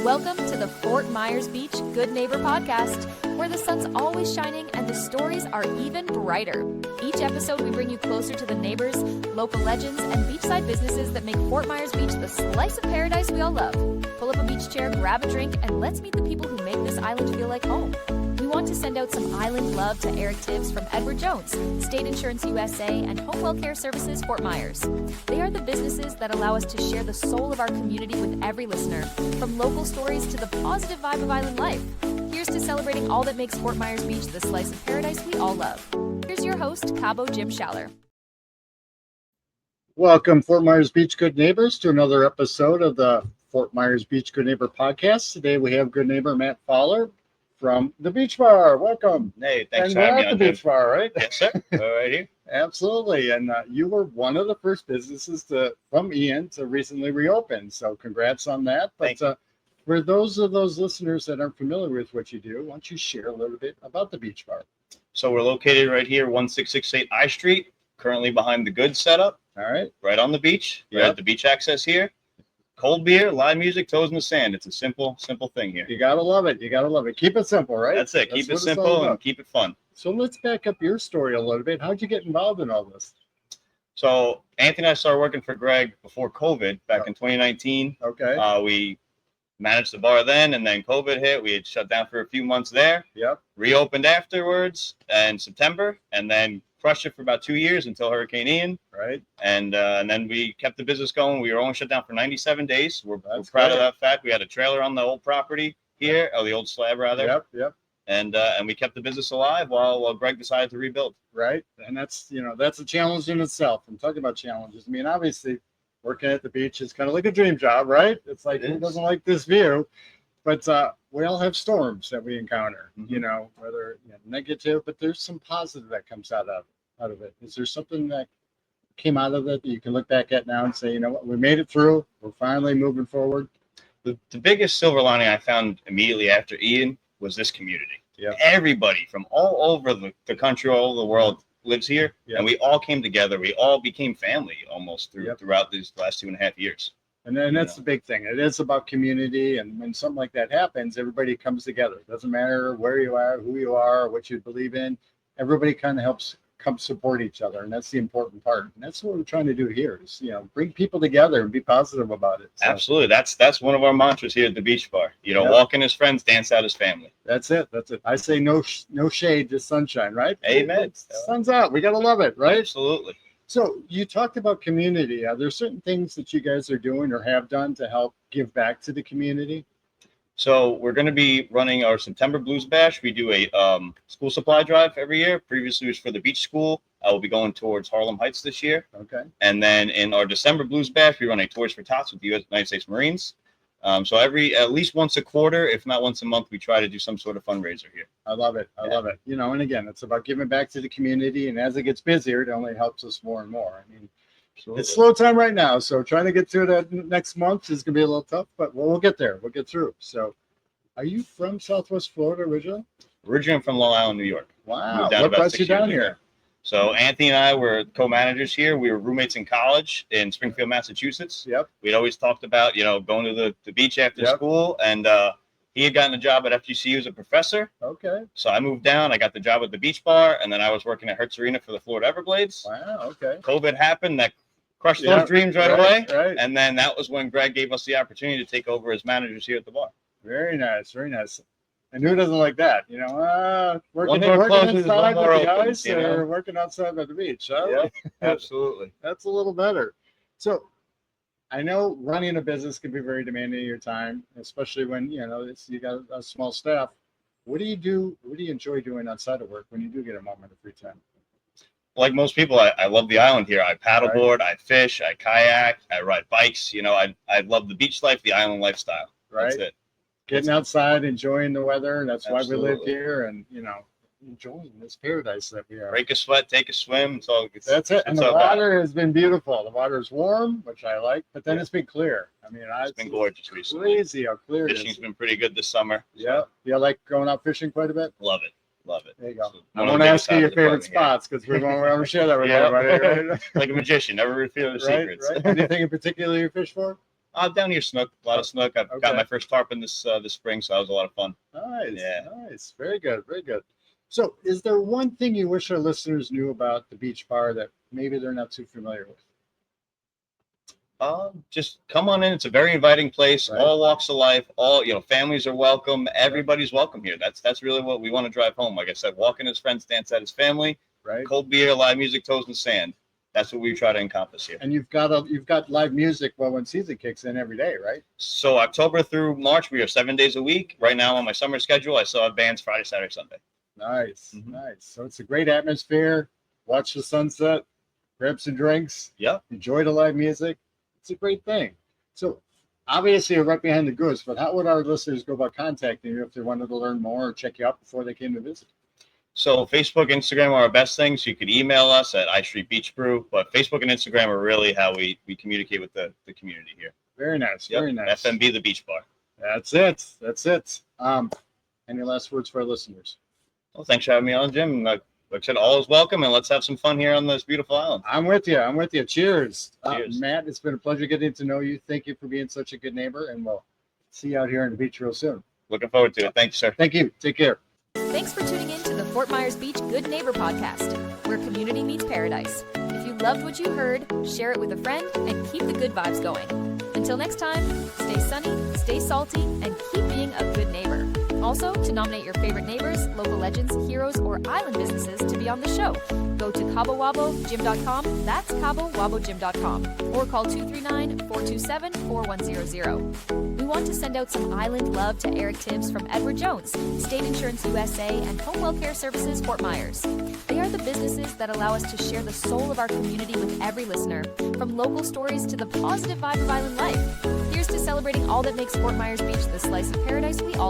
Welcome to the Fort Myers Beach Good Neighbor podcast, where the sun's always shining and the stories are even brighter. Each episode, we bring you closer to the neighbors, local legends, and beachside businesses that make Fort Myers Beach the slice of paradise we all love. Pull up a beach chair, grab a drink, and let's meet the people who make this island feel like home. We want to send out some island love to Eric Tibbs from Edward Jones, State Insurance USA, and Home Well Care Services Fort Myers. They are the businesses that allow us to share the soul of our community with every listener, from local stories to the positive vibe of island life. Here's to celebrating all that makes Fort Myers Beach the slice of paradise we all love. Here's your host, Cabo Jim Schaller. Welcome, Fort Myers Beach Good Neighbors, to another episode of the Fort Myers Beach Good Neighbor podcast. Today we have good neighbor Matt Fowler from the Beach Bar. Welcome. Hey, thanks and for we're having me at on, the Jim. Beach Bar, right? Yes, sir. All right here. Absolutely. And you were one of the first businesses from Ian to recently reopen. So congrats on that. But for those listeners that aren't familiar with what you do, why don't you share a little bit about the Beach Bar? So we're located right here, 1668 I Street, currently behind the good setup. All right. Right on the beach. We're at the beach access here. Cold beer, live music, toes in the sand. It's a simple thing here. You got to love it. You got to love it. Keep it simple, right? That's it. Keep it what it's all simple about. and keep it fun. So let's back up your story a little bit. How'd you get involved in all this? So Anthony and I started working for Greg before COVID back in 2019. Okay. We managed the bar then, and then COVID hit. We had shut down for a few months there. Yep. Reopened afterwards in September, and then crushed it for about 2 years until Hurricane Ian. Right. And then we kept the business going. We were only shut down for 97 days. We're proud great. of that fact. We had a trailer on the old proproperty here, or the old slab rather. Yep. And we kept the business alive while Greg decided to rebuild. Right. And that's a challenge in itself. I'm talking about challenges. I mean, obviously, working at the beach is kind of like a dream job, right? It's like, who doesn't like this view? But we all have storms that we encounter, whether negative, but there's some positive that comes out of it. Is there something that came out of it that you can look back at now and say, you know what, we made it through. We're finally moving forward. The biggest silver lining I found immediately after Ian was this community. Yeah. Everybody from all over the country, all over the world lives here, Yeah. and we all came together. We all became family almost throughout these last 2.5 years. And then that's the big thing. It is about community. And when something like that happens, everybody comes together. It doesn't matter where you are, who you are, what you believe in. Everybody kind of helps come support each other. And that's the important part. And that's what we're trying to do here is, bring people together and be positive about it. So, Absolutely. That's one of our mantras here at the Beach Bar. Walk in as friends, dance out as family. That's it. I say no shade, just sunshine, right? Amen. Sun's out. We got to love it, right? Absolutely. So you talked about community. Are there certain things that you guys are doing or have done to help give back to the community? So we're going to be running our September Blues Bash. We do a school supply drive every year. Previously it was for the beach school. I will be going towards Harlem Heights this year. Okay. And then in our December Blues Bash, we run a Toys for Tots with the United States Marines. So at least once a quarter, if not once a month, we try to do some sort of fundraiser here. I love it. I love it. And again, it's about giving back to the community. And as it gets busier, it only helps us more and more. I mean, Absolutely. It's slow time right now. So trying to get through that next month is going to be a little tough, but we'll get there. We'll get through. So are you from Southwest Florida originally? Originally I'm from Long Island, New York. Wow. What brought you down here? So Anthony and I were co-managers here. We were roommates in college in Springfield, Massachusetts. Yep. We'd always talked about, going to the beach after school. And he had gotten a job at FGCU as a professor. Okay. So I moved down. I got the job at the Beach Bar. And then I was working at Hertz Arena for the Florida Everblades. Wow. Okay. COVID happened. That crushed those dreams right away. Right. And then that was when Greg gave us the opportunity to take over as managers here at the bar. Very nice. Very nice. And who doesn't like that? Working closes, inside one with the more guys or working outside at the beach. Huh? Yeah, absolutely. That's a little better. So I know running a business can be very demanding of your time, especially when, you got a small staff. What do you do? What do you enjoy doing outside of work when you do get a moment of free time? Like most people, I love the island here. I paddleboard, I fish, I kayak, I ride bikes. I love the beach life, the island lifestyle. Right. That's it. Getting outside, enjoying the weather. That's why we live Absolutely. here and, enjoying this paradise that we are. Break a sweat, take a swim. That's it. And the water has been beautiful. The water is warm, which I like, but then it's been clear. I mean, it's been gorgeous recently. Crazy how clear it is. Fishing's been pretty good this summer. Yeah. You like going out fishing quite a bit? Love it. There you go. So I want to ask you your favorite spots because we won't share that with everybody. Right? Like a magician, never reveal the secrets. Right. Anything in particular you fish for? Down here, snook, a lot of snook. I've Okay. got my first tarpon this spring, so that was a lot of fun. Nice. Yeah. Nice. Very good. Very good. So, is there one thing you wish our listeners knew about the beach bar that maybe they're not too familiar with? Just come on in. It's a very inviting place. Right. All walks of life. All families are welcome. Everybody's welcome here. That's really what we want to drive home. Like I said, walk in his friends, dance at his family. Right. Cold beer, live music, toes in the sand. That's what we try to encompass here. And you've got live music when season kicks in every day, right? So October through March, we are 7 days a week. Right now on my summer schedule, I still have bands Friday, Saturday, Sunday. Nice. Mhm. Nice. So it's a great atmosphere. Watch the sunset. Grab some drinks. Yep. Enjoy the live music. It's a great thing. So obviously you're right behind the goose, but how would our listeners go about contacting you if they wanted to learn more or check you out before they came to visit? So Facebook, Instagram are our best things. You could email us at iStreet Beach Brew, but Facebook and Instagram are really how we communicate with the community here. Very nice. Yep. Very nice. FMB, the Beach Bar. That's it. That's it. Any last words for our listeners? Well, thanks for having me on, Jim. Like I said, all is welcome, and let's have some fun here on this beautiful island. I'm with you. I'm with you. Cheers. Cheers. Matt, it's been a pleasure getting to know you. Thank you for being such a good neighbor, and we'll see you out here on the beach real soon. Looking forward to it. Thank you, sir. Thank you. Take care. Thanks for tuning in to the Fort Myers Beach Good Neighbor podcast, where community meets paradise. If you loved what you heard, share it with a friend and keep the good vibes going. Until next time, stay sunny, stay salty, and keep being a good neighbor. Also, to nominate your favorite neighbors, local legends, heroes, or island businesses to be on the show, go to CaboWaboGym.com, that's CaboWaboGym.com, or call 239-427-4100. We want to send out some island love to Eric Tibbs from Edward Jones, State Insurance USA, and Home Welfare Services Fort Myers. They are the businesses that allow us to share the soul of our community with every listener, from local stories to the positive vibe of island life. Here's to celebrating all that makes Fort Myers Beach the slice of paradise we all